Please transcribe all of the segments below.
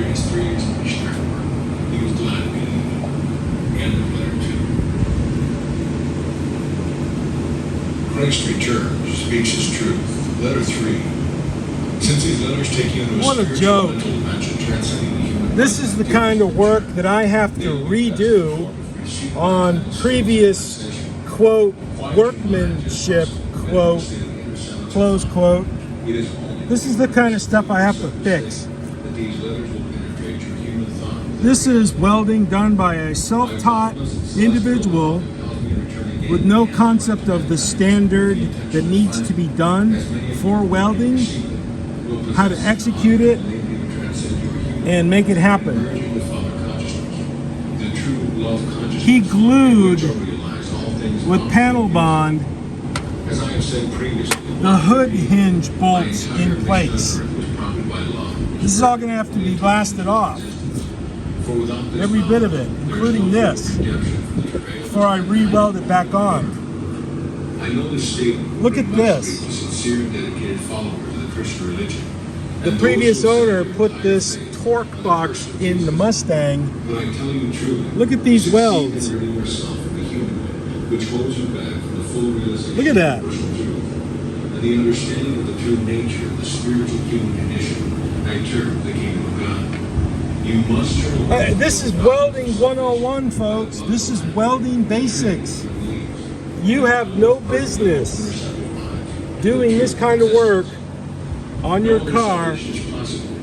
his 3 years of missionary work, he was glad to be leaving. Again, letter 2. Christ returns, speaks his truth. Letter 3. Since these letters take you into a What a spiritual joke. mental dimension transcending the human This is the kind of work that I have to redo on previous, quote, workmanship, quote, close quote. This is the kind of stuff I have to fix. This is welding done by a self-taught individual with no concept of the standard that needs to be done for welding, how to execute it, and make it happen. He glued with panel bond the hood hinge bolts in place. This is all going to have to be blasted off. Every bit of it, including this, before I re-weld it back on. Look at this. The previous owner put this torque box in the Mustang. Look at these welds. Look at that. The understanding of the true nature of the spiritual human condition, I term the kingdom of God. You must turn away. This is welding 101, folks. This is welding basics. You have no business doing this kind of work on your car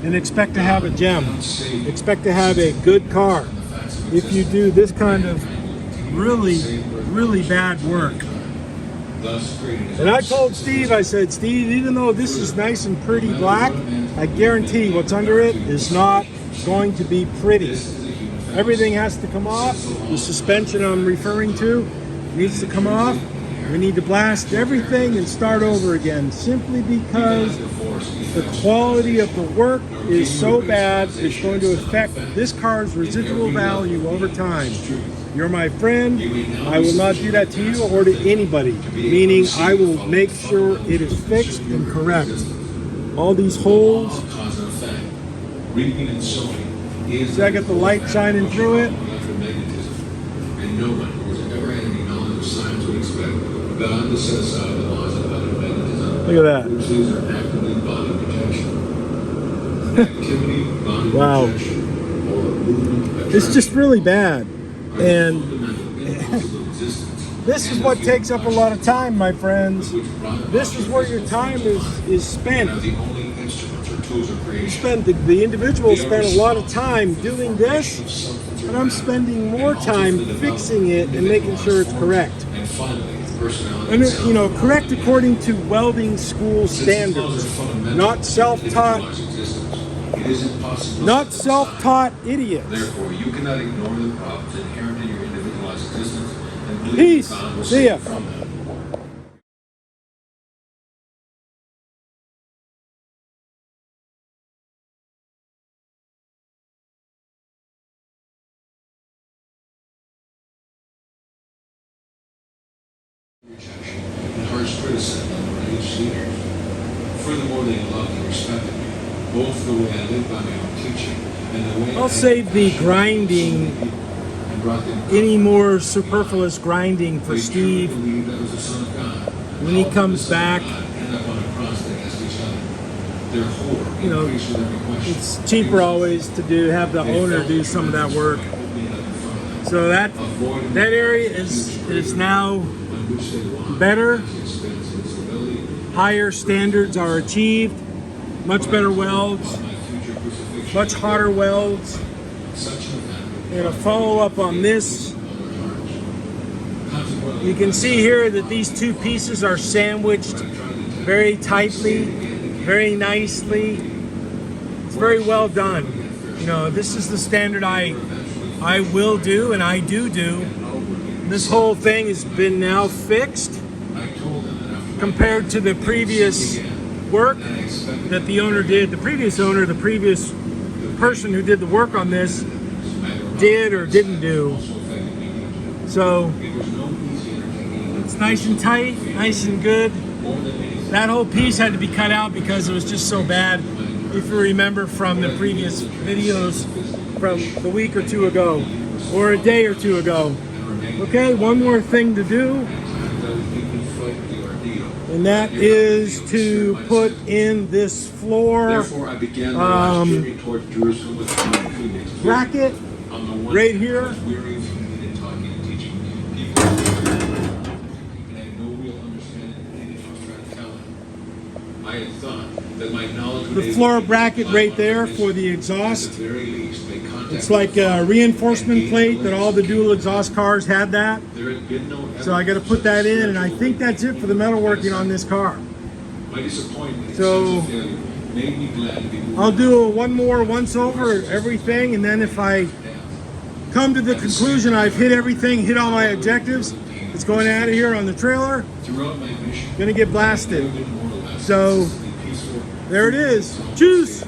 and expect to have a gem. Expect to have a good car if you do this kind of really bad work. And I told Steve, I said, Steve, even though this is nice and pretty black, I guarantee what's under it is not going to be pretty. Everything has to come off. The suspension I'm referring to needs to come off. We need to blast everything and start over again, simply because the quality of the work is so bad, it's going to affect this car's residual value over time. You're my friend. I will not do that to you or to anybody, meaning I will make sure it is fixed and correct. All these holes. See, I got the light shining through it. And no one who has ever had any knowledge of science would expect God to set aside the laws of electromagnetism. Look at that. Which these are actively body protection. Activity, body protection, or movement. It's just really bad. And this is what takes up a lot of time, my friends. This is where your time is spent. The individual spent a lot of time doing this, and I'm spending more time fixing it and making sure it's correct. And you know, correct according to welding school standards, not self-taught idiots. Therefore, you cannot ignore the problems inherent in your individualized existence and believe Peace. God will See ya. save you from them. Rejection and harsh criticism of the religious leaders. Furthermore, they loved and respected me, both the way I lived by my own teaching and the way I'll save the grinding, and brought them any more superfluous grinding for Steve believed I was the Son of God. when he comes back. End up on a cross against each other. Their horror You know, increased with every question. it's cheaper always to have the owner do some of that work. So that area is now better. Higher standards are achieved. Much better welds. Much hotter welds. And a follow-up on this. You can see here that these two pieces are sandwiched very tightly, very nicely. It's very well done. You know, this is the standard I will do, and I do. This whole thing has been now fixed compared to the previous work that the owner did. The previous owner, the previous person who did the work on this did or didn't do. So it's nice and tight, nice and good. That whole piece had to be cut out because it was just so bad. if you remember from the previous videos from the week or two ago, or a day or two ago. Okay, one more thing to do, and that is to put in this floor bracket right here. The floor bracket right there for the exhaust. It's like a reinforcement plate that all the dual exhaust cars had that. So I got to put that in, and I think that's it for the metalworking on this car. So I'll do one more once over everything, and then if I come to the conclusion I've hit everything, hit all my objectives, it's going out of here on the trailer, gonna get blasted. So there it is. Choose.